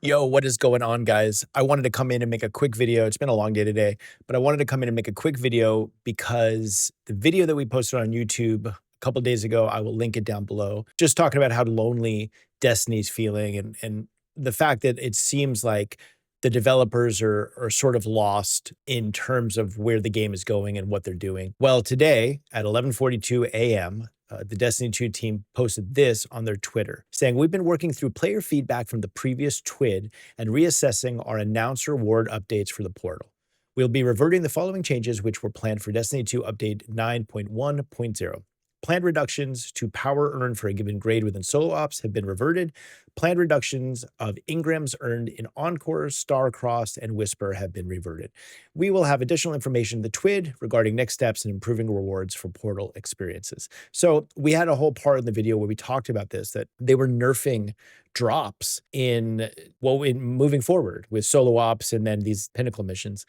Yo, what is going on, guys? I wanted to come in and make a quick video. It's been a long day today, but I wanted to come in and make a quick video because the video that we posted on YouTube a couple days ago, I will link it down below, just talking about how lonely Destiny's feeling and the fact that it seems like the developers are sort of lost in terms of where the game is going and what they're doing. Well, today at 11:42 a.m., the Destiny 2 team posted this on their Twitter, saying, "We've been working through player feedback from the previous TWID and reassessing our announce reward updates for the portal. We'll be reverting the following changes, which were planned for Destiny 2 Update 9.1.0. Planned reductions to power earned for a given grade within solo ops have been reverted. Planned reductions of engrams earned in Encore, Star-Crossed, and Whisper have been reverted. We will have additional information in the TWID regarding next steps and improving rewards for portal experiences." So we had a whole part in the video where we talked about this, that they were nerfing drops in moving forward with solo ops and then these Pinnacle missions.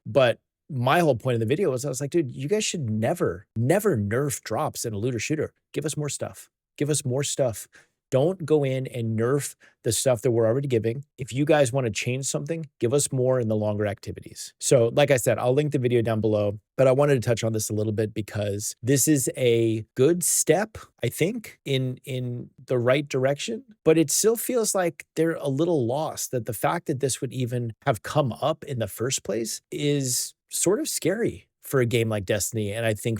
But my whole point of the video was I was like, dude, you guys should never nerf drops in a looter shooter. Give us more stuff. Give us more stuff. Don't go in and nerf the stuff that we're already giving. If you guys want to change something, give us more in the longer activities. So like I said, I'll link the video down below, but I wanted to touch on this a little bit because this is a good step, I think, in the right direction, but it still feels like they're a little lost, that the fact that this would even have come up in the first place is sort of scary for a game like Destiny. And I think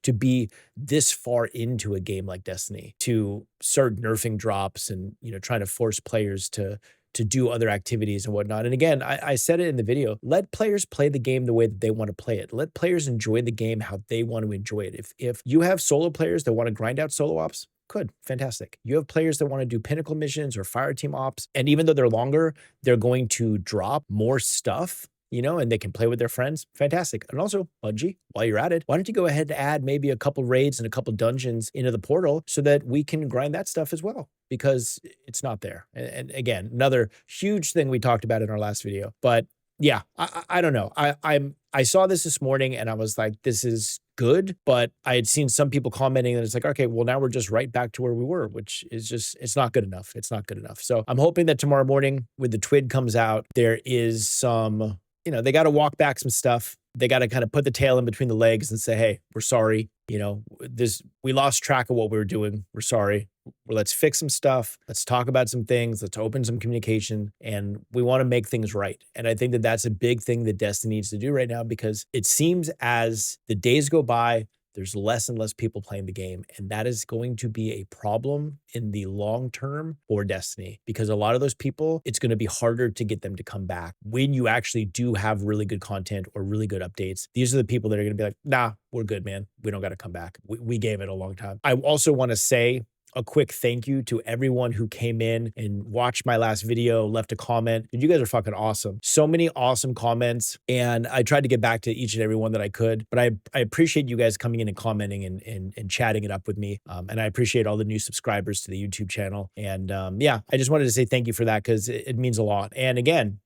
to be this far into a game like Destiny, to start nerfing drops and, trying to force players to do other activities and whatnot. And again, I said it in the video, let players play the game the way that they want to play it. Let players enjoy the game how they want to enjoy it. If you have solo players that want to grind out solo ops, good, fantastic. You have players that want to do Pinnacle missions or fire team ops, and even though they're longer, they're going to drop more stuff, and they can play with their friends. Fantastic. And also, Bungie, while you're at it, why don't you go ahead and add maybe a couple raids and a couple dungeons into the portal so that we can grind that stuff as well, because it's not there. And again, another huge thing we talked about in our last video. But yeah, I don't know. I saw this morning and I was like, this is good, but I had seen some people commenting that it's like, okay, well, now we're just right back to where we were, which is just, it's not good enough. It's not good enough. So I'm hoping that tomorrow morning when the TWID comes out, there is some, they got to walk back some stuff. They got to kind of put the tail in between the legs and say, hey, we're sorry. We lost track of what we were doing. We're sorry. Well, let's fix some stuff. Let's talk about some things. Let's open some communication, and we want to make things right. And I think that that's a big thing that Destiny needs to do right now, because it seems as the days go by, there's less and less people playing the game. And that is going to be a problem in the long term for Destiny, because a lot of those people, it's going to be harder to get them to come back when you actually do have really good content or really good updates. These are the people that are going to be like, nah, we're good, man. We don't got to come back. We gave it a long time. I also want to say a quick thank you to everyone who came in and watched my last video, left a comment. You guys are fucking awesome. So many awesome comments. And I tried to get back to each and every one that I could, but I appreciate you guys coming in and commenting and chatting it up with me. And I appreciate all the new subscribers to the YouTube channel. And yeah, I just wanted to say thank you for that, because it means a lot. And again,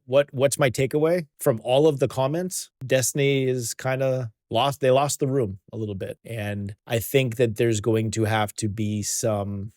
what's my takeaway from all of the comments? Destiny is kind of they lost the room a little bit. And I think that there's going to have to be some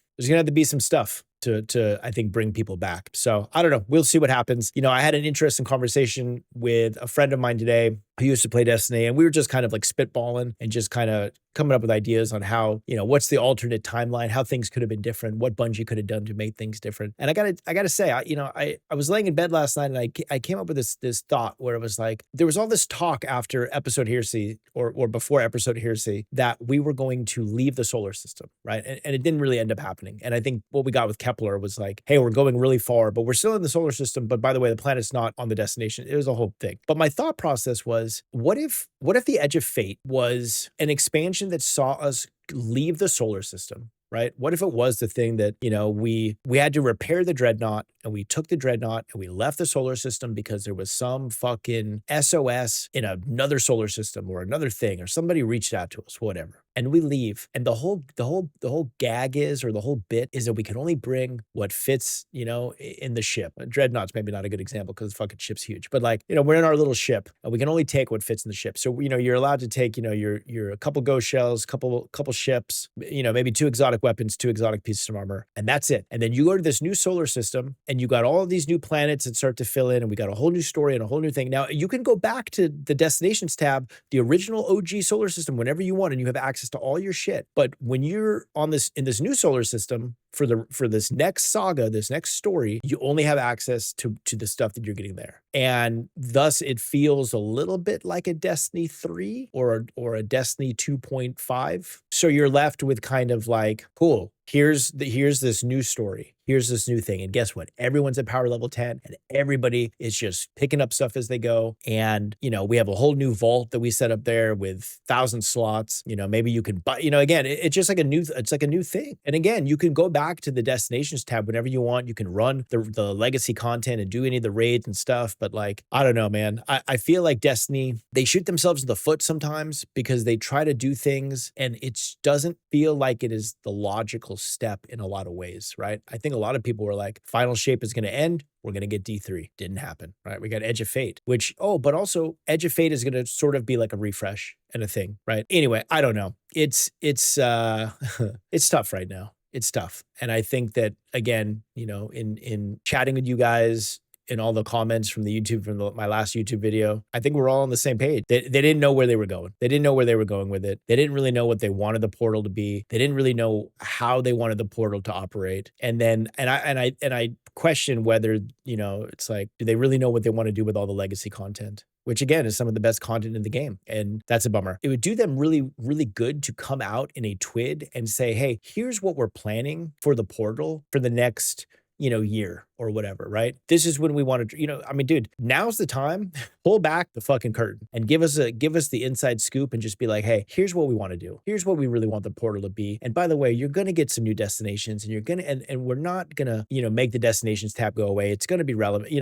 stuff to I think bring people back. So I don't know. We'll see what happens. I had an interesting conversation with a friend of mine today who used to play Destiny, and we were just kind of like spitballing and just kind of coming up with ideas on how, what's the alternate timeline, how things could have been different, what Bungie could have done to make things different. And I gotta say, I was laying in bed last night and I came up with this thought where it was like, there was all this talk after episode Heresy or before episode Heresy that we were going to leave the solar system, right? And it didn't really end up happening. And I think what we got with Kepler was like, hey, we're going really far, but we're still in the solar system. But by the way, the planet's not on the destination. It was a whole thing. But my thought process was, what if the Edge of Fate was an expansion that saw us leave the solar system, right? What if it was the thing that, we had to repair the Dreadnought, and we took the Dreadnought and we left the solar system because there was some fucking SOS in another solar system or another thing, or somebody reached out to us, whatever. and we leave. And the whole gag is, or the whole bit is, that we can only bring what fits, in the ship. Dreadnought's maybe not a good example because the fucking ship's huge, but like, we're in our little ship and we can only take what fits in the ship. So, you're allowed to take, your a couple ghost shells, couple ships, maybe 2 exotic weapons, 2 exotic pieces of armor, and that's it. And then you go to this new solar system and you got all of these new planets that start to fill in, and we got a whole new story and a whole new thing. Now you can go back to the destinations tab, the original OG solar system, whenever you want, and you have access to all your shit. But when you're in this new solar system for this next saga, this next story, you only have access to the stuff that you're getting there. And thus it feels a little bit like a Destiny 3 or a Destiny 2.5. So you're left with kind of like, cool, here's this new story. Here's this new thing. And guess what? Everyone's at power level 10 and everybody is just picking up stuff as they go. And, we have a whole new vault that we set up there with 1,000 slots. Maybe you can buy, again, it's just like it's like a new thing. And again, you can go back to the destinations tab whenever you want. You can run the legacy content and do any of the raids and stuff. But like, I don't know, man. I feel like Destiny, they shoot themselves in the foot sometimes because they try to do things and it doesn't feel like it is the logical step in a lot of ways, right? I think a lot of people were like, final shape is going to end. We're going to get D3. Didn't happen, right? We got Edge of Fate, which, but also Edge of Fate is going to sort of be like a refresh and a thing, right? Anyway, I don't know. It's it's tough right now. It's tough. And I think that, again, in chatting with you guys, in all the comments from the YouTube, from my last YouTube video, I think we're all on the same page. They didn't know where they were going. They didn't know where they were going with it. They didn't really know what they wanted the portal to be. They didn't really know how they wanted the portal to operate. And then, and I question whether, it's like, do they really know what they want to do with all the legacy content? Which again is some of the best content in the game. And that's a bummer. It would do them really, really good to come out in a TWID and say, hey, here's what we're planning for the portal for the next, year or whatever, right? This is when we want to, dude, now's the time. Pull back the fucking curtain and give us the inside scoop and just be like, hey, here's what we want to do. Here's what we really want the portal to be. And by the way, you're going to get some new destinations and you're going to, and we're not going to, make the destinations tab go away. It's going to be relevant.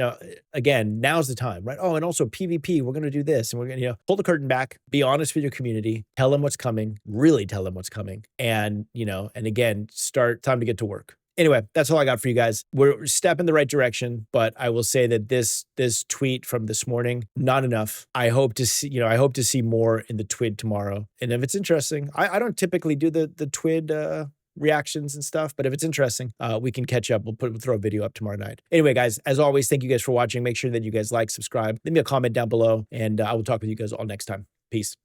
Again, now's the time, right? Oh, and also PvP, we're going to do this and we're going to, pull the curtain back, be honest with your community, tell them what's coming, really tell them what's coming. And, and again, time to get to work. Anyway, that's all I got for you guys. We're a step in the right direction, but I will say that this tweet from this morning, not enough. I hope to see more in the TWID tomorrow. And if it's interesting, I don't typically do the TWID reactions and stuff, but if it's interesting, we can catch up. We'll throw a video up tomorrow night. Anyway, guys, as always, thank you guys for watching. Make sure that you guys like, subscribe, leave me a comment down below, and I will talk with you guys all next time. Peace.